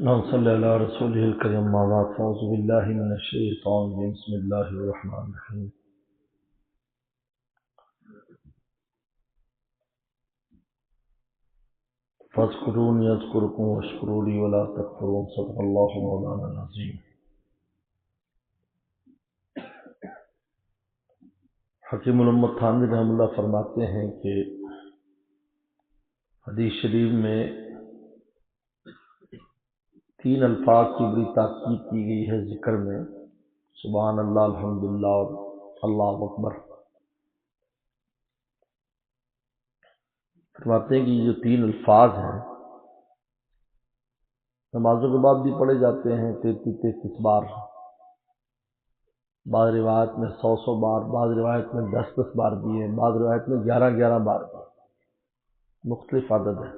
اللهم صل على رسوله الكريم ما بعد فاعوذ بالله من الشيطان الرجيم بسم الله الرحمن الرحيم فاذكروني اذكركم واشكروا لي ولا تكفرون صدق الله مولانا العظيم۔ حکیم الامت تھانوی رحمہ اللہ فرماتے ہیں کہ حدیث شریف میں تین الفاظ کی بڑی تاکید کی گئی ہے ذکر میں، سبحان اللہ، الحمدللہ اور اللہ اکبر۔ فرماتے ہیں کہ یہ جو تین الفاظ ہیں نمازوں کے بعد بھی پڑھے جاتے ہیں 33 بار، بعض روایت میں 100 بار، بعض روایت میں 10 بار بھی ہے، بعض روایت میں 11 بار بھی، مختلف عدد ہے۔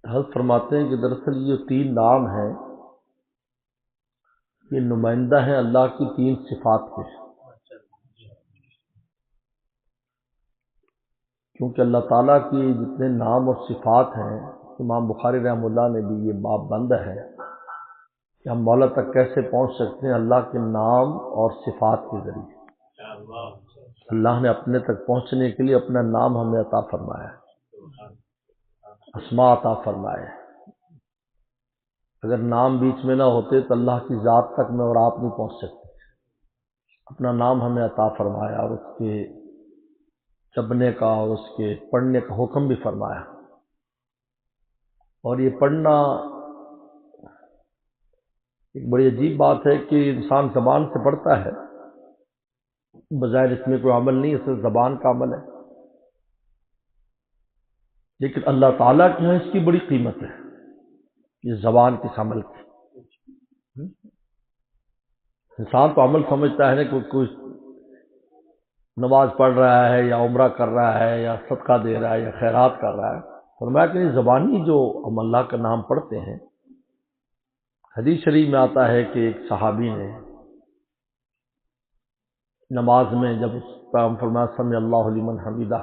حضرت فرماتے ہیں کہ دراصل یہ جو تین نام ہیں یہ نمائندہ ہیں اللہ کی تین صفات کے، کیونکہ اللہ تعالیٰ کی جتنے نام اور صفات ہیں، امام بخاری رحمہ اللہ نے بھی یہ باب بند ہے کہ ہم مولا تک کیسے پہنچ سکتے ہیں اللہ کے نام اور صفات کے ذریعے۔ اللہ نے اپنے تک پہنچنے کے لیے اپنا نام ہمیں عطا فرمایا ہے، اسماء عطا فرمائے۔ اگر نام بیچ میں نہ ہوتے تو اللہ کی ذات تک میں اور آپ نہیں پہنچ سکتے۔ اپنا نام ہمیں عطا فرمایا اور اس کے جپنے کا اور اس کے پڑھنے کا حکم بھی فرمایا، اور یہ پڑھنا ایک بڑی عجیب بات ہے کہ انسان زبان سے پڑھتا ہے، بظاہر اس میں کوئی عمل نہیں، اس میں زبان کا عمل ہے، لیکن اللہ تعالیٰ کے ہاں اس کی بڑی قیمت ہے، یہ زبان کس عمل کی۔ انسان تو عمل سمجھتا ہے نا کہ کوئی نماز پڑھ رہا ہے یا عمرہ کر رہا ہے یا صدقہ دے رہا ہے یا خیرات کر رہا ہے، فرمایا کہ زبانی جو ہم اللہ کا نام پڑھتے ہیں، حدیث شریف میں آتا ہے کہ ایک صحابی نے نماز میں جب پیغمبر فرمایا سمع اللہ لمن حمیدہ،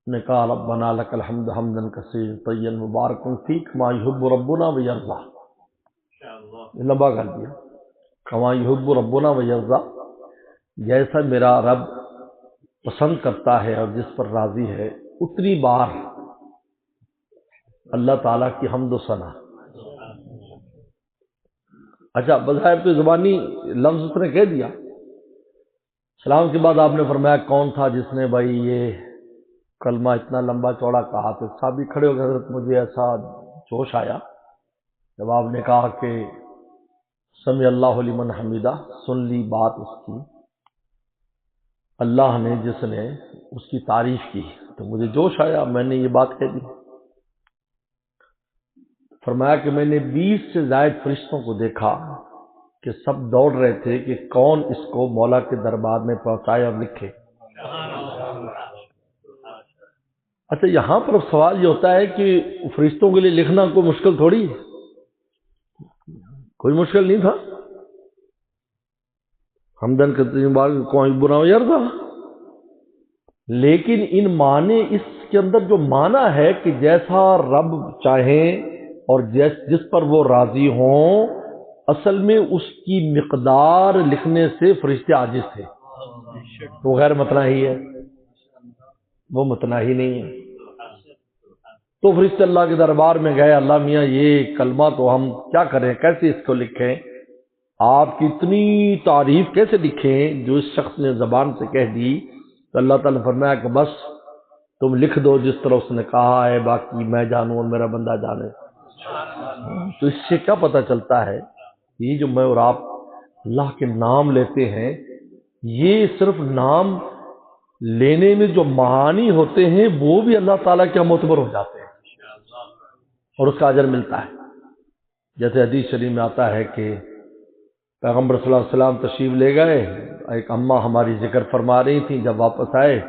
نے کہا ربنا لک الحمد حمدا کثیرا طیبا مبارکا فیک ما یحب ربنا ویرضا، لمبا کر دیا، کما یحب ربنا ویرضا، جیسا میرا رب پسند کرتا ہے اور جس پر راضی ہے اتنی بار اللہ تعالیٰ کی حمد و ثنا۔ اچھا، بظاہر تو زبانی لفظ اس نے کہہ دیا، سلام کے بعد آپ نے فرمایا کون تھا جس نے بھائی یہ کلمہ اتنا لمبا چوڑا کہا؟ تو صحابی کھڑے ہو گئے، حضرت مجھے ایسا جوش آیا جب آپ نے کہا کہ سمع اللہ لمن حمیدہ، سن لی بات اس کی، اللہ نے جس نے اس کی تعریف کی، تو مجھے جوش آیا، میں نے یہ بات کہہ دی۔ فرمایا کہ میں نے 20 سے زائد فرشتوں کو دیکھا کہ سب دوڑ رہے تھے کہ کون اس کو مولا کے دربار میں پہنچائے اور لکھے۔ اچھا، یہاں پر سوال یہ ہوتا ہے کہ فرشتوں کے لیے لکھنا کوئی مشکل تھوڑی ہے، کوئی مشکل نہیں تھا، حمدن کے بعد کوئی برا ہو یار تھا، لیکن ان معنی، اس کے اندر جو معنی ہے کہ جیسا رب چاہیں اور جس پر وہ راضی ہوں، اصل میں اس کی مقدار لکھنے سے فرشتے عاجز تھے، وہ غیر متناہی ہے، وہ متناہی نہیں ہے۔ تو فرشتے اللہ کے دربار میں گئے، اللہ میاں یہ کلمہ تو ہم کیا کریں، کیسے اس کو لکھیں، آپ کی اتنی تعریف کیسے لکھیں جو اس شخص نے زبان سے کہہ دی؟ تو اللہ تعالیٰ نے فرمایا کہ بس تم لکھ دو جس طرح اس نے کہا ہے، باقی میں جانوں اور میرا بندہ جانے۔ تو اس سے کیا پتہ چلتا ہے، یہ جو میں اور آپ اللہ کے نام لیتے ہیں، یہ صرف نام لینے میں جو معانی ہوتے ہیں وہ بھی اللہ تعالیٰ کے معتبر ہو جاتے ہیں اور اس کا اجر ملتا ہے۔ جیسے حدیث شریف میں آتا ہے کہ پیغمبر صلی اللہ علیہ وسلم تشریف لے گئے، ایک اماں ہماری ذکر فرما رہی تھیں، جب واپس آئے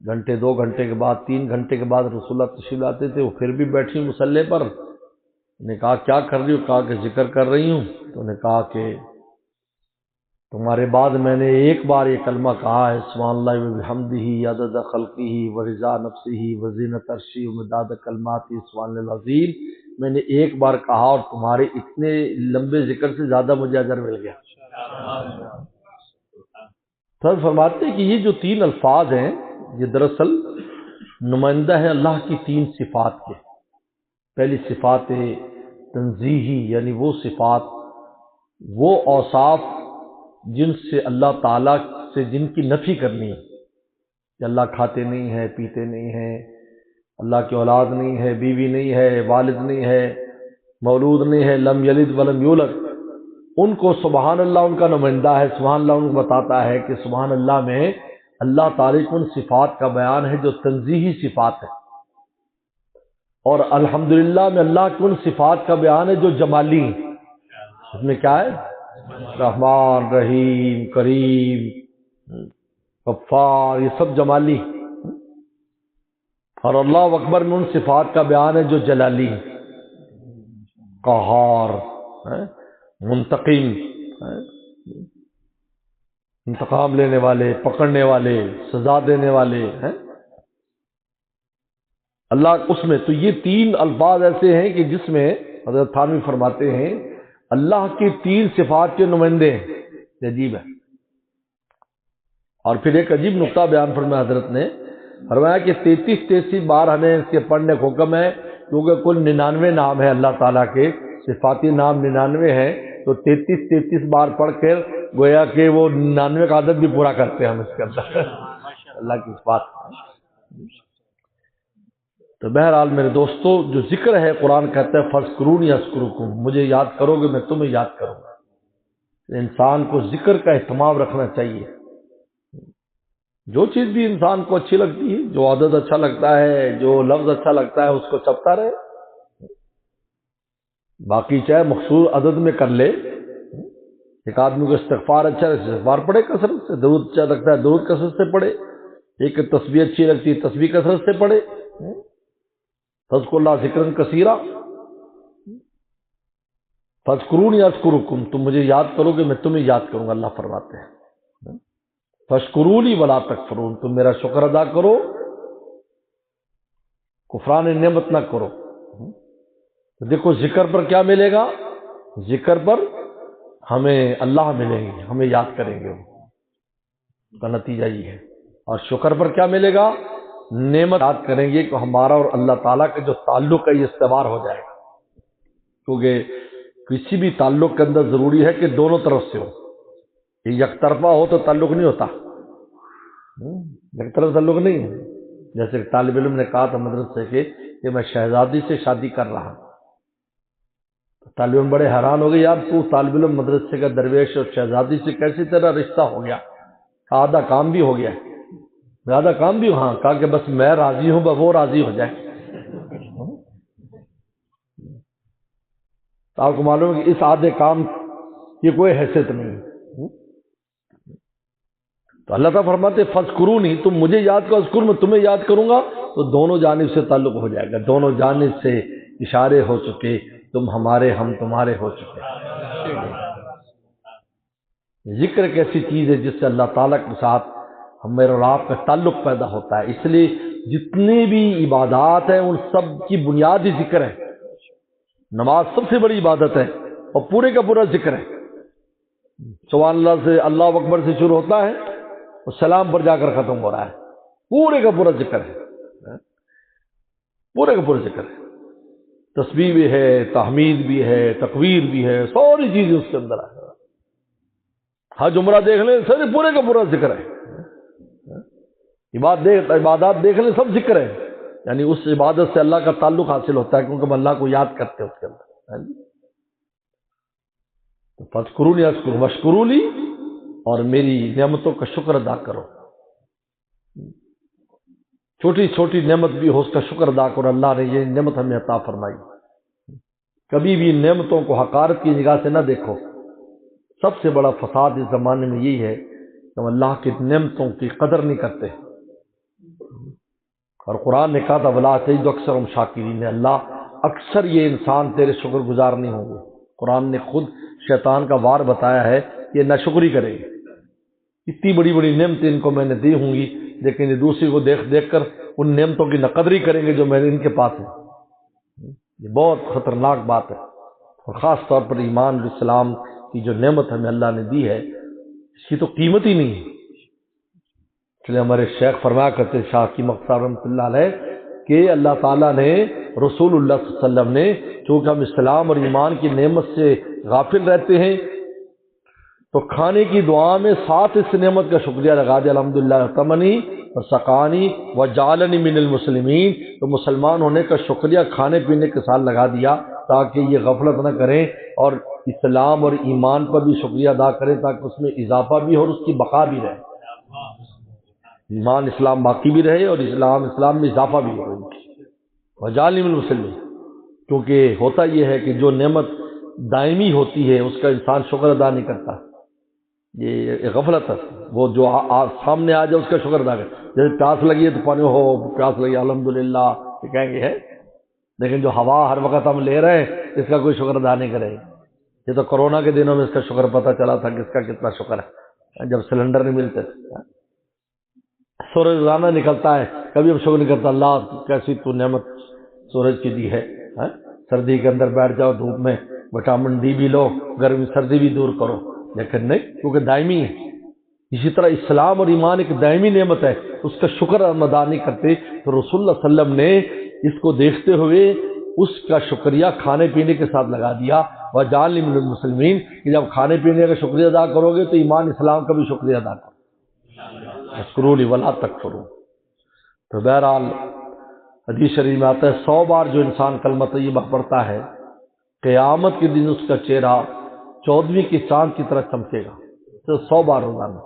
گھنٹے 2 گھنٹے کے بعد 3 گھنٹے کے بعد رسول اللہ تشریف لاتے تھے، وہ پھر بھی بیٹھی مصلی پر، نے کہا کیا کر رہی ہو؟ کہا کہ ذکر کر رہی ہوں۔ تو نے کہا کہ تمہارے بعد میں نے ایک بار یہ کلمہ کہا ہے، سبحان اللہ وبحمدہ عدد خلقہ ورضا نفسہ وزینت عرشہ ومداد کلماتہ سبحان اللہ العظیم، میں نے ایک بار کہا اور تمہارے اتنے لمبے ذکر سے زیادہ مجھے اجر مل گیا۔ سر فرماتے ہیں کہ یہ جو تین الفاظ ہیں یہ دراصل نمائندہ ہے اللہ کی تین صفات کے۔ پہلی صفات تنزیہی، یعنی وہ صفات، وہ اوصاف جن سے اللہ تعالیٰ سے جن کی نفی کرنی ہے کہ اللہ کھاتے نہیں ہے، پیتے نہیں ہے، اللہ کی اولاد نہیں ہے، بیوی نہیں ہے، والد نہیں ہے، مولود نہیں ہے، لم یلد ولم یولد، ان کو سبحان اللہ ان کا نمائندہ ہے۔ سبحان اللہ ان کو بتاتا ہے کہ سبحان اللہ میں اللہ تعالیٰ کی ان صفات کا بیان ہے جو تنزیہی صفات ہے، اور الحمدللہ میں اللہ کی ان صفات کا بیان ہے جو جمالی ہیں۔ اس میں کیا ہے؟ رحمان، رحیم، کریم، غفار، یہ سب جمالی، اور اللہ اکبر میں ان صفات کا بیان ہے جو جلالی، قہار، منتقم، انتقام لینے والے، پکڑنے والے، سزا دینے والے ہیں اللہ اس میں۔ تو یہ تین الفاظ ایسے ہیں کہ جس میں حضرت تھانوی فرماتے ہیں اللہ کی تین صفات کے نمائندے ہیں۔ یہ عجیب ہے۔ اور پھر ایک عجیب نقطہ بیان فرمایا حضرت نے، فرمایا کہ 33 بار ہمیں اس کے پڑھنے کا حکم ہے، کیونکہ کل 99 نام ہے اللہ تعالیٰ کے، صفاتی نام 99 ہیں، تو 33 بار پڑھ کر گویا کہ وہ 99 کا عدد بھی پورا کرتے ہیں ہم اس کے اندر اللہ کی صفات۔ تو بہرحال میرے دوستو، جو ذکر ہے قرآن کہتا ہے فاذکرونی اذکرکم، مجھے یاد کرو گے میں تمہیں یاد کروں گا۔ انسان کو ذکر کا اہتمام رکھنا چاہیے۔ جو چیز بھی انسان کو اچھی لگتی ہے، جو عدد اچھا لگتا ہے، جو لفظ اچھا لگتا ہے، اس کو چپتا رہے۔ باقی چاہے مخصوص عدد میں کر لے، ایک آدمی کو استغفار اچھا لگتا ہے استغفار پڑھے کثرت سے، درود اچھا لگتا ہے درود کثرت سے پڑھے، ایک تسبیح اچھی لگتی ہے تسبیح کثرت سے پڑھے، فاذکروا اللہ ذکرا کثیرا، فاذکرونی اذکرکم، تم مجھے یاد کرو گے میں تمہیں یاد کروں گا، اللہ فرماتے ہیں فاشکرونی ولا تکفرون، تم میرا شکر ادا کرو، کفران نعمت نہ کرو۔ تو دیکھو ذکر پر کیا ملے گا؟ ذکر پر ہمیں اللہ ملیں گے، ہمیں یاد کریں گے، اس کا نتیجہ یہ ہے۔ اور شکر پر کیا ملے گا؟ نعمت یاد کریں گے کہ ہمارا اور اللہ تعالیٰ کا جو تعلق ہے یہ استوار ہو جائے گا، کیونکہ کسی بھی تعلق کے اندر ضروری ہے کہ دونوں طرف سے ہو، یہ یک طرفہ ہو تو تعلق نہیں ہوتا، یک طرف تعلق نہیں ہے۔ جیسے طالب علم نے کہا تھا مدرسے کے کہ میں شہزادی سے شادی کر رہا، طالب علم بڑے حیران ہو گئے، یار تو طالب علم مدرسے کا درویش اور شہزادی سے کیسی طرح رشتہ ہو گیا؟ آدھا کام بھی ہو گیا، آدھا کام بھی، ہاں کہا کہ بس میں راضی ہوں بس وہ راضی ہو جائے۔ تو آپ کو معلوم ہے کہ اس آدھے کام کی کوئی حیثیت نہیں ہے۔ تو اللہ تعالیٰ فرماتے فاذکرونی، تم مجھے یاد کرو، اذکر میں تمہیں یاد کروں گا، تو دونوں جانب سے تعلق ہو جائے گا، دونوں جانب سے اشارے ہو چکے، تم ہمارے ہم تمہارے ہو چکے۔ ذکر ایک ایسی چیز ہے جس سے اللہ تعالیٰ کے ساتھ ہمارے اور آپ کا تعلق پیدا ہوتا ہے، اس لیے جتنی بھی عبادات ہیں ان سب کی بنیاد ہی ذکر ہے۔ نماز سب سے بڑی عبادت ہے اور پورے کا پورا ذکر ہے۔ سبحان اللہ سے، اللہ اکبر سے شروع ہوتا ہے اور سلام پر جا کر ختم ہو رہا ہے، پورے کا پورا ذکر ہے، پورے کا پورا ذکر ہے۔ تسبیح بھی ہے، تحمید بھی ہے، تکبیر بھی ہے، ساری چیزیں اس کے اندر ہے۔ حج عمرہ دیکھ لیں، سارے پورے کا پورا ذکر ہے۔ عبادات دیکھ لیں، سب ذکر ہے، یعنی اس عبادت سے اللہ کا تعلق حاصل ہوتا ہے کیونکہ ہم اللہ کو یاد کرتے ہیں اس کے اندر۔ تو فاذکرونی اذکرکم واشکروا لی، اور میری نعمتوں کا شکر ادا کرو، چھوٹی چھوٹی نعمت بھی ہو اس کا شکر ادا کرو، اللہ نے یہ نعمت ہمیں عطا فرمائی۔ کبھی بھی نعمتوں کو حقارت کی نگاہ سے نہ دیکھو۔ سب سے بڑا فساد اس زمانے میں یہی ہے کہ ہم اللہ کی نعمتوں کی قدر نہیں کرتے، اور قرآن نے کہا تھا وَلَا تَجِدُ أَكْثَرَهُمْ شَاكِرِينَ، اللہ اکثر یہ انسان تیرے شکر گزار نہیں ہوں گے۔ قرآن نے خود شیطان کا وار بتایا ہے کہ یہ ناشکری کریں گے. اتنی بڑی بڑی نعمتیں ان کو میں نے دی ہوں گی، لیکن یہ دوسری کو دیکھ دیکھ کر ان نعمتوں کی نقدری کریں گے جو میں ان کے پاس ہے. یہ بہت خطرناک بات ہے، اور خاص طور پر ایمان اسلام کی جو نعمت ہمیں اللہ نے دی ہے اس کی تو قیمت ہی نہیں ہے. اس لیے ہمارے شیخ فرمایا کرتے شاہ کی مختار رحمۃ اللہ علیہ کہ اللہ تعالیٰ نے رسول اللہ صلی اللہ علیہ وسلم نے، چونکہ ہم اسلام اور ایمان کی نعمت سے غافل رہتے ہیں، تو کھانے کی دعا میں ساتھ اس نعمت کا شکریہ لگا دیا، الحمدللہ تمنی و سقانی و جعلنی من المسلمین. تو مسلمان ہونے کا شکریہ کھانے پینے کے ساتھ لگا دیا تاکہ یہ غفلت نہ کریں اور اسلام اور ایمان پر بھی شکریہ ادا کریں، تاکہ اس میں اضافہ بھی ہو اور اس کی بقا بھی رہے. ایمان اسلام باقی بھی رہے اور اسلام میں اضافہ بھی ہو. وجعلنی من المسلمین، کیونکہ ہوتا یہ ہے کہ جو نعمت دائمی ہوتی ہے اس کا انسان شکر ادا نہیں کرتا. یہ غفلت ہے، وہ جو سامنے آ جائے اس کا شکر ادا کرے. جیسے پیاس لگی ہے تو پانی ہو، پیاس لگی الحمدللہ یہ کہیں گے ہے، لیکن جو ہوا ہر وقت ہم لے رہے ہیں اس کا کوئی شکر ادا نہیں کرے. یہ تو کورونا کے دنوں میں اس کا شکر پتہ چلا تھا کہ اس کا کتنا شکر ہے، جب سلنڈر نہیں ملتے. سورج روزانہ نکلتا ہے، کبھی ہم شکر نہیں کرتا اللہ کیسی تو نعمت سورج کی دی ہے. سردی کے اندر بیٹھ جاؤ دھوپ میں، وٹامن ڈی بھی لو، گرمی سردی بھی دور کرو، لیکن نہیں، کیونکہ دائمی ہے. اسی طرح اسلام اور ایمان ایک دائمی نعمت ہے، اس کا شکر ہم ادا نہیں کرتے. تو رسول اللہ صلی اللہ علیہ وسلم نے اس کو دیکھتے ہوئے اس کا شکریہ کھانے پینے کے ساتھ لگا دیا. وجعلنی من المسلمین، کہ جب کھانے پینے کا شکریہ ادا کرو گے تو ایمان اسلام کا بھی شکریہ ادا کرو. اشکرونی ولا تکفرون. تو بہرحال حدیث شریف میں آتا ہے 100 بار جو انسان کلمہ طیبہ پڑھتا ہے قیامت کے دن اس کا چہرہ 14ویں کی چاند کی طرح چمکے گا. تو 100 بار روزانہ.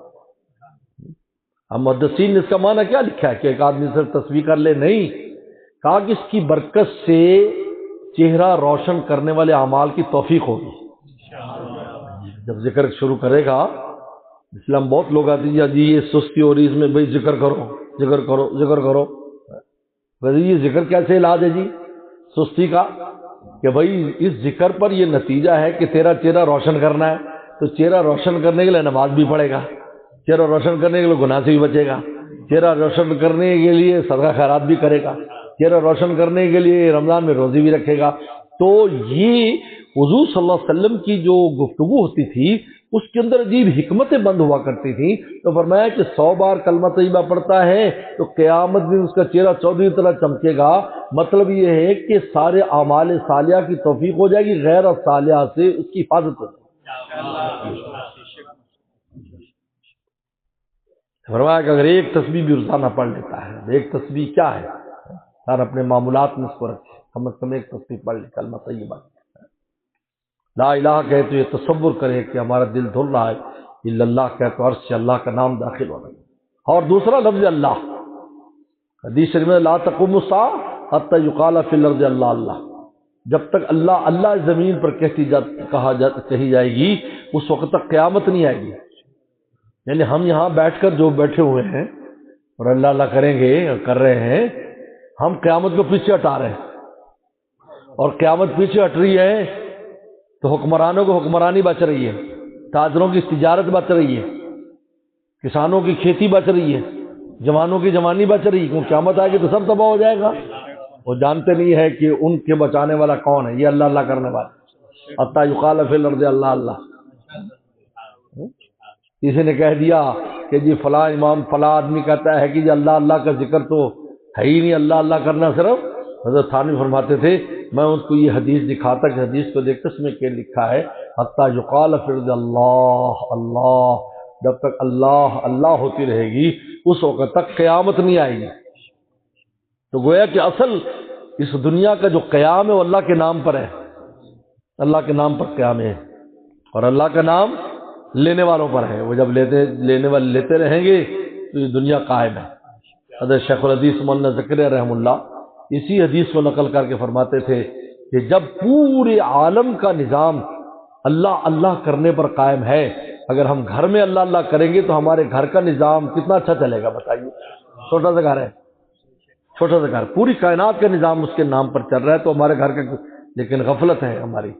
ہم محدثین نے اس کا معنی کیا لکھا ہے کہ ایک آدمی صرف تصویر کر لے؟ نہیں، کہا کہ اس کی برکت سے چہرہ روشن کرنے والے اعمال کی توفیق ہوگی. جب ذکر شروع کرے گا، اسلام بہت لوگ آتے ہیں جی یہ سستی ہو رہی اس میں، بھائی ذکر کرو ذکر کرو ذکر کرو. بھائی یہ ذکر کیسے علاج ہے جی سستی کا؟ کہ بھائی اس ذکر پر یہ نتیجہ ہے کہ تیرا چہرہ روشن کرنا ہے، تو چہرہ روشن کرنے کے لیے نماز بھی پڑھے گا، چہرہ روشن کرنے کے لیے گناہ سے بھی بچے گا، چہرہ روشن کرنے کے لیے صدقہ خیرات بھی کرے گا، چہرہ روشن کرنے کے لیے رمضان میں روزی بھی رکھے گا. تو یہ حضور صلی اللہ علیہ وسلم کی جو گفتگو ہوتی تھی اس کے اندر عجیب حکمتیں بند ہوا کرتی تھیں. تو فرمایا کہ 100 بار کلمہ طیبہ پڑھتا ہے تو قیامت میں اس کا چہرہ 14 طرح چمکے گا. مطلب یہ ہے کہ سارے اعمال صالحہ کی توفیق ہو جائے گی، غیر صالحہ سے اس کی حفاظت ہو جائے گی. فرمایا کہ اگر ایک تسبیح بھی روزانہ پڑھ لیتا ہے، ایک تسبیح کیا ہے، سر اپنے معمولات میں اس کو رکھے، کم از کم ایک تسبیح پڑھ لے کلمہ طیبہ. لا الہ کہے تو یہ تصور کرے کہ ہمارا دل دھل رہا ہے، الا اللہ کہے تو عرش سے اللہ کا نام داخل ہو رہا ہے. اور دوسرا لفظ اللہ، حدیث شریف میں لا تقوم الساعہ حتی یقال فی الارض اللہ اللہ. جب تک اللہ اللہ زمین پر کہی جائے گی اس وقت تک قیامت نہیں آئے گی. یعنی ہم یہاں بیٹھ کر جو بیٹھے ہوئے ہیں اور اللہ اللہ کریں گے اور کر رہے ہیں، ہم قیامت کو پیچھے ہٹا رہے ہیں. اور قیامت پیچھے ہٹ رہی ہے تو حکمرانوں کو حکمرانی بچ رہی ہے، تاجروں کی تجارت بچ رہی ہے، کسانوں کی کھیتی بچ رہی ہے، جوانوں کی جوانی بچ رہی ہے. کیوں قیامت آئے گی تو سب تباہ ہو جائے گا. وہ جانتے نہیں ہے کہ ان کے بچانے والا کون ہے، یہ اللہ اللہ کرنے والا. حتی یقال فی الارض اللہ اللہ. کسی نے کہہ دیا کہ جی فلاں امام فلاں آدمی کہتا ہے کہ جی اللہ اللہ کا ذکر تو ہے ہی نہیں، اللہ اللہ کرنا صرف. حضرت تھانوی فرماتے تھے میں ان کو یہ حدیث دکھاتا کہ حدیث کو دیکھتے اس میں کیا لکھا ہے، حتی یقال فی الارض اللہ اللہ. جب تک اللہ اللہ ہوتی رہے گی اس وقت تک قیامت نہیں آئے گی. تو گویا کہ اصل اس دنیا کا جو قیام ہے وہ اللہ کے نام پر ہے، اللہ کے نام پر قیام ہے، اور اللہ کا نام لینے والوں پر ہے. وہ جب لینے والے لیتے رہیں گے تو یہ دنیا قائم ہے. حضرت شیخ الحدیث مولانا زکریا رحم اللہ اسی حدیث کو نقل کر کے فرماتے تھے کہ جب پورے عالم کا نظام اللہ اللہ کرنے پر قائم ہے، اگر ہم گھر میں اللہ اللہ کریں گے تو ہمارے گھر کا نظام کتنا اچھا چلے گا بتائیے. چھوٹا سا گھر ہے، چھوٹا سا گھر، پوری کائنات کا نظام اس کے نام پر چل رہا ہے تو ہمارے گھر کا، لیکن غفلت ہے ہماری.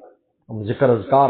ہم ذکر اذکار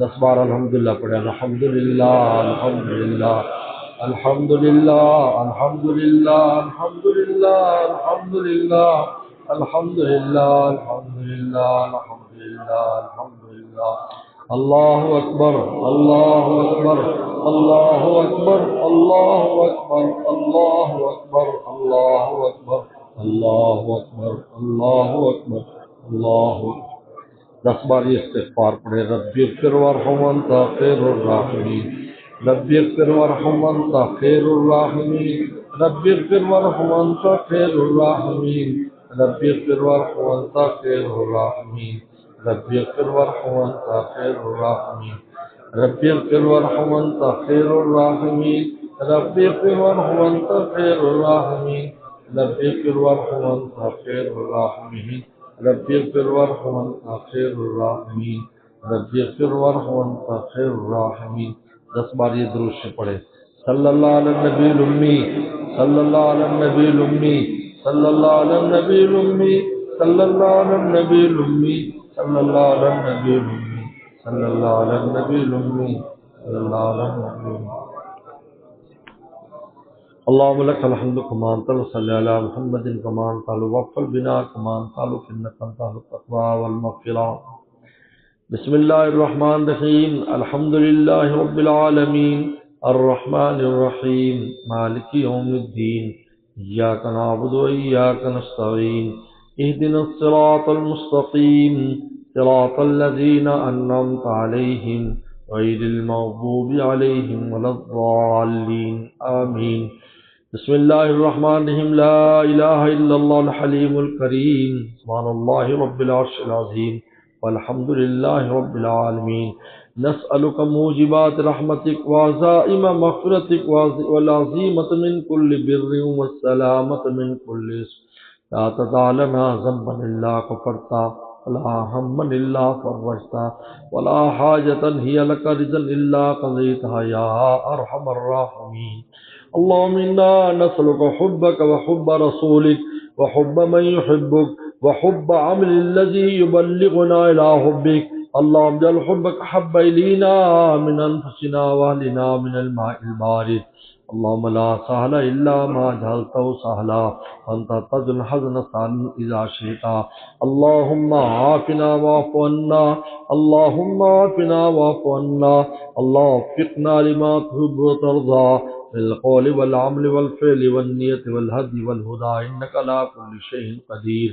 10 بار الحمدللہ پڑھے. الحمدللہ الحمدللہ الحمدللہ الحمدللہ الحمدللہ الحمدللہ الحمدللہ الحمدللہ الحمدللہ الحمدللہ. اللہ اکبر اللہ اکبر اللہ اکبر اللہ اکبر اللہ اکبر اللہ اکبر اللہ اکبر اللہ اکبر اللہ اکبر. 10 بار یہ استغفار پڑھے. ربی اغفر وارحم وانت خیر الراحمین. ربی اغفر وارحم وانت خیر الراحمین. ربی اغفر وارحم وانت خیر الراحمین. ربی اغفر وارحم وانت خیر الراحمین. ربی اغفر وارحم وانت خیر الراحمین. ربی اغفر وارحم وانت خیر الراحمین. ربی اغفر وارحم وانت خیر الراحمین. ربی اغفر وارحم وانت خیر الراحمین. ربی اغفر وارحم وانت خیر الراحمین. ربی اغفر وارحم وانت خیر الراحمین. 10 بار یہ درود سے پڑھے. صلی اللہ علی النبی الامی صلی اللہ علی النبی الامی صلی اللہ علی النبی الامی صلی اللہ علی النبی الامی صلی اللہ علی النبی الامی صلی اللہ علی النبی الامی صلی اللہ علی النبی الامی. اللهم لك الحمد كما أنت وصلى على محمد كما أنت وفق البناء كما أنت إنك أنت التقوى والمغفرة. بسم الله الرحمن الرحيم. الحمد لله رب العالمين الرحمن الرحيم مالك يوم الدين إياك نعبد وإياك نستعين اهدنا الصراط المستقيم صراط الذين أنعمت عليهم غير المغضوب عليهم ولا الضالين آمين. بسم الله الرحمن الرحيم. لا إله إلا الله الحليم الكريم سبحان الله رب العرش العظيم والحمد لله رب العالمين. نسألك موجبات رحمتك وعزائم مغفرتك والعظيمة من كل بر والسلامة من كل اسم. لا تدع لنا ذنبا إلا غفرته ولا هما إلا فرجته ولا حاجة هي لك رضا إلا قضيتها يا أرحم الراحمين. اللهم إنا نسألك حبك وحب رسولك وحب من يحبك وحب عمل الذي يبلغنا إلى حبك. اللهم اجعل حبك حب إلينا من أنفسنا وأهلنا من الماء البارد. اللهم لا سهل إلا ما جعلته سهلا وأنت تجعل الحزن سهلا إذا شئت. اللهم عافنا واعف عنا. اللهم عافنا واعف عنا. اللهم وفقنا لما تحب وترضى بالقول والعمل والفعل والنية والهدي والهدى إنك على كل شيء قدير.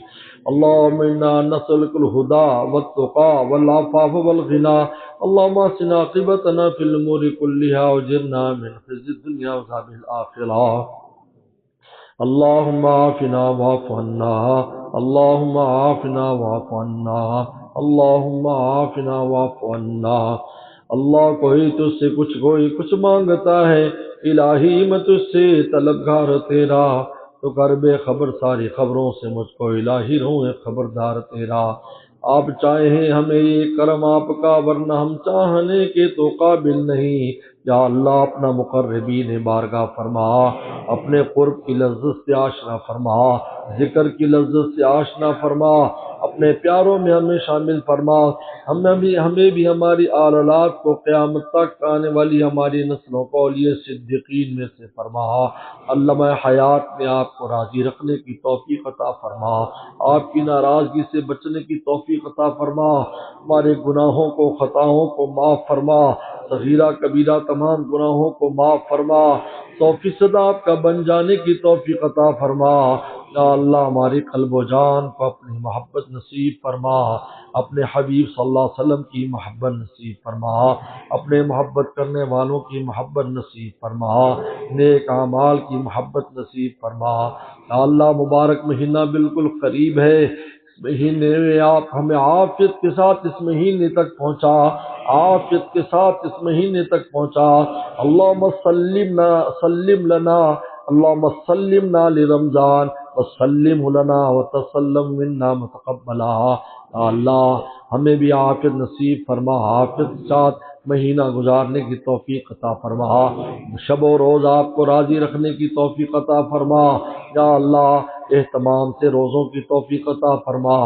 اللهم إنا نسألك الهدى والتقى والعفاف والغنى. اللهم أحسن عاقبتنا في الأمور كلها وأجرنا من خزي الدنيا وعذاب الآخرة. اللهم عافنا واعف عنا. اللهم عافنا واعف عنا. اللهم عافنا واعف عنا. اللہ کوئی تجھ سے کوئی کچھ مانگتا ہے، الہی میں تجھ سے طلبگار تیرا، تو کر بے خبر ساری خبروں سے مجھ کو الہی رہوں خبردار تیرا. آپ چاہیں ہمیں یہ کرم آپ کا، ورنہ ہم چاہنے کے تو قابل نہیں. یا اللہ اپنا مقربین بارگاہ فرما، اپنے قرب کی لذت سے آشنا فرما، ذکر کی لذت سے آشنا فرما، اپنے پیاروں میں ہمیں شامل فرما. ہمیں بھی ہماری اولاد کو قیامت تک آنے والی ہماری نسلوں کو اولیاء صدیقین میں سے فرما. علامہ حیات میں آپ کو راضی رکھنے کی توفیق عطا فرما، آپ کی ناراضگی سے بچنے کی توفیق عطا فرما. ہمارے گناہوں کو خطاؤں کو معاف فرما، صغیرہ کبیرہ تمام گناہوں کو معاف فرما. 100% آپ کا بن جانے کی توفیق عطا فرما. یا اللہ ہماری قلب و جان کو اپنی محبت نصیب فرما، اپنے حبیب صلی اللہ علیہ وسلم کی محبت نصیب فرما، اپنے محبت کرنے والوں کی محبت نصیب فرما، نیک اعمال کی محبت نصیب فرما. یا اللہ مبارک مہینہ بالکل قریب ہے، اس مہینے میں آپ ہمیں عافیت کے ساتھ اس مہینے تک پہنچا، عافیت کے ساتھ اس مہینے تک پہنچا. اللہم سلم لنا اللہم سلمنا لرمضان وسلم لنا وتسلم منا متقبلا. اللہ ہمیں بھی عافیت نصیب فرما، عافیت کے ساتھ مہینہ گزارنے کی توفیق عطا فرما، شب و روز آپ کو راضی رکھنے کی توفیق عطا فرما. یا اللہ اہتمام سے روزوں کی توفیق عطا فرما.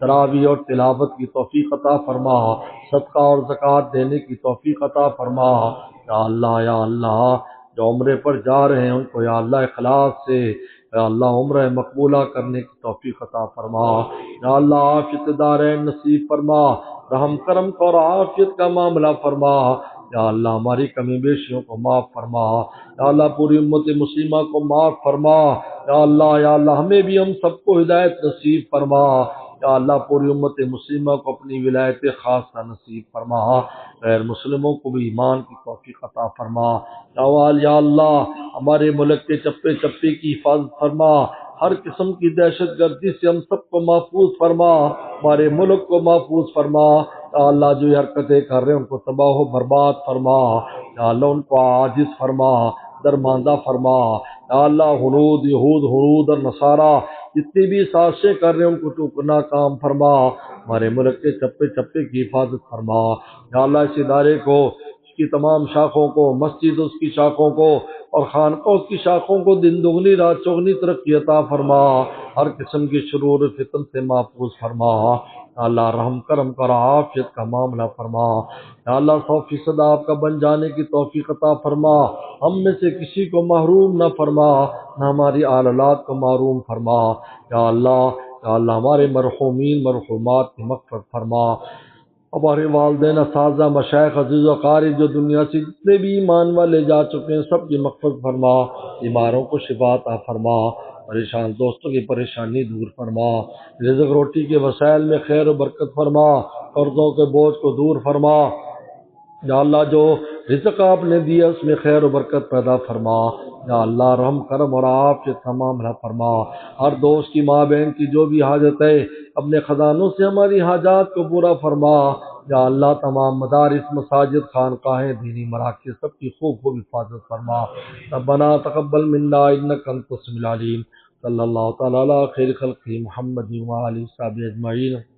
تراویح اور تلاوت کی توفیق عطا فرما، صدقہ اور زکوٰۃ دینے کی توفیق عطا فرما۔ یا اللہ جو عمرے پر جا رہے ہیں ان کو یا اللہ اخلاص سے یا اللہ عمرہ مقبولہ کرنے کی توفیق عطا فرما۔ یا اللہ عافیت دارین نصیب فرما، رحم کرم اور عافیت کا معاملہ فرما۔ یا اللہ ہماری کمی بیشیوں کو معاف فرما، یا اللہ پوری امت مسلمہ کو معاف فرما۔ یا اللہ ہمیں بھی ہم سب کو ہدایت نصیب فرما۔ یا اللہ پوری امت مسلمہ کو اپنی ولایت خاصہ نصیب فرما، غیر مسلموں کو بھی ایمان کی توفیق عطا فرما۔ یا اللہ ہمارے ملک کے چپے چپے کی حفاظت فرما، ہر قسم کی دہشت گردی سے ہم سب کو محفوظ فرما، ہمارے ملک کو محفوظ فرما۔ یا اللہ جو یہ حرکتیں کر رہے ہیں ان کو تباہ و برباد فرما، یا اللہ ان کو عاجز فرما، درماندہ فرما۔ یا اللہ ہنود یہود ہنود اور نصارہ جتنی بھی سازشیں کر رہے ہیں ان کو تو ناکام فرما، ہمارے ملک کے چپے چپے کی حفاظت فرما۔ یا اللہ اس ادارے کو، اس کی تمام شاخوں کو، مسجد اس کی شاخوں کو اور خانقاہ اس کی شاخوں کو دن دگنی رات چوگنی ترقی عطا فرما، ہر قسم کی شرور و فتن سے محفوظ فرما۔ یا اللہ رحم کرم کر عافیت کا معاملہ فرما۔ یا اللہ 100% آپ کا بن جانے کی توفیق عطا فرما، ہم میں سے کسی کو محروم نہ فرما، نہ ہماری آل اولاد کو محروم فرما۔ یا اللہ ہمارے مرحومین مرحومات کی مغفرت فرما، ہمارے والدین اساتذہ مشائخ عزیز و اقارب جو دنیا سے جتنے بھی ایمان والے جا چکے ہیں سب کی مغفرت فرما، بیماروں کو شفا عطا فرما، پریشان دوستوں کی پریشانی دور فرما، رزق روٹی کے وسائل میں خیر و برکت فرما، قرضوں کے بوجھ کو دور فرما۔ یا اللہ جو رزق آپ نے دیا اس میں خیر و برکت پیدا فرما۔ یا اللہ رحم کرم اور عافیت کا معاملہ فرما، ہر دوست کی ماں بہن کی جو بھی حاجت ہے اپنے خزانوں سے ہماری حاجات کو پورا فرما۔ یا اللہ تمام مدارس مساجد خانقاہیں دینی مراکز سب کی خوب خوب حفاظت فرما۔ ربنا تقبل منا انک انت السمیع العلیم۔ صلی اللہ تعالی علی خیر خلقہ محمد و آلہ وصحبہ اجمعین۔